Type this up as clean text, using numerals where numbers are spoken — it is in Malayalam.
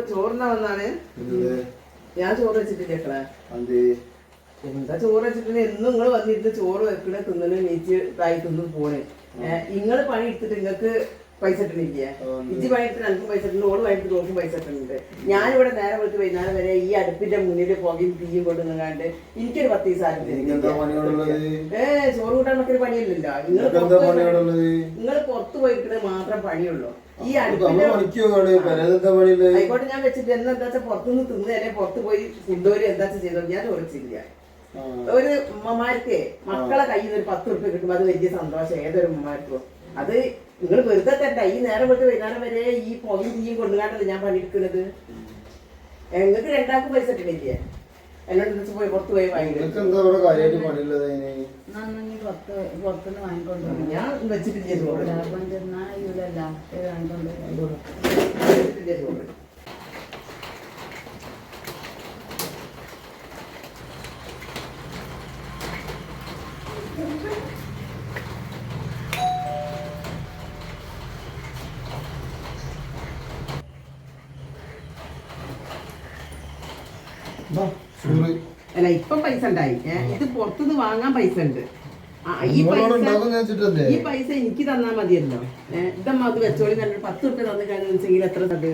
ചോറിനാ വന്നാണ്. ഞാൻ ചോറ് വെച്ചിട്ടില്ലേ? എന്താ ചോറ് വെച്ചിട്ട് എന്നും നിങ്ങൾ വന്നിട്ട് ചോറ് വെക്കണ തിന്നണ നീച്ച് ഇതായി തിന്നും പോണേ. നിങ്ങള് പണി എടുത്തിട്ട് നിങ്ങൾക്ക് പൈസ ഇട്ടില്ല. ഇജ്ജ് പണി എടുത്തിട്ട് എനിക്കും പൈസ ഇട്ടുണ്ട്, ഓള് പണി എടുത്തിട്ട് ഓർക്കും പൈസ ഇട്ടുണ്ട്. ഞാനിവിടെ നേരെ വെച്ച് വൈകുന്നേരം വരെ ഈ അടുപ്പിന്റെ മുന്നിൽ പുകയും തീയും കൊണ്ട് നിന്നാണ്ട് എനിക്കൊരു 10 ദിവസം ചോറ് കൂട്ടാൻ നമുക്കൊരു പണിയില്ലല്ലോ. നിങ്ങൾ പുറത്തു പോയിക്കണേ മാത്രം പണിയുള്ളൂ. ഈ അടുപ്പിന്റെ ആയിക്കോട്ടെ, ഞാൻ വെച്ചിട്ട് എന്താ വെച്ചാൽ പുറത്തുനിന്ന് തിന്നല്ലേ, പുറത്ത് പോയി കൊണ്ടുപോയി എന്താ ചെയ്തോ ഞാൻ ചോദിച്ചില്ല. ഒരു ഉമ്മമാർക്ക് മക്കളെ കയ്യിൽ നിന്ന് ഒരു 10 ഉറുപ്പ്യ കിട്ടുമ്പോൾ അത് വലിയ സന്തോഷം ഏതൊരു ഉമ്മമാർക്കും. അത് നിങ്ങൾ വെറുതെ തരണ്ട. ഈ നേരം തൊട്ട് വൈകുന്നേരം വരെ ഈ പുകയും തീയും കൊണ്ടുകാണ്ടല്ലേ ഞാൻ പണിയെടുക്കുന്നത്. ഞങ്ങൾക്ക് രണ്ടാൾക്കും പൈസ ഇട്ടില്ലേ? എന്നോട് പോയി പുറത്ത് പോയി പുറത്തുനിന്ന് വാങ്ങിക്കൊണ്ടു. ഞാൻ വെച്ചിട്ടില്ല ചോറ്. ചോറ് അല്ല, ഇപ്പം പൈസ ഉണ്ടായി. ഇത് പുറത്തുനിന്ന് വാങ്ങാൻ പൈസ ഉണ്ട്. ഈ പൈസ എനിക്ക് തന്നാ മതിയല്ലോ. ഇതമ്മ അത് വെച്ചോളി. 10 ഉറുപ്പ്യ തന്നു കഴിഞ്ഞാൽ എത്ര തട്ട്?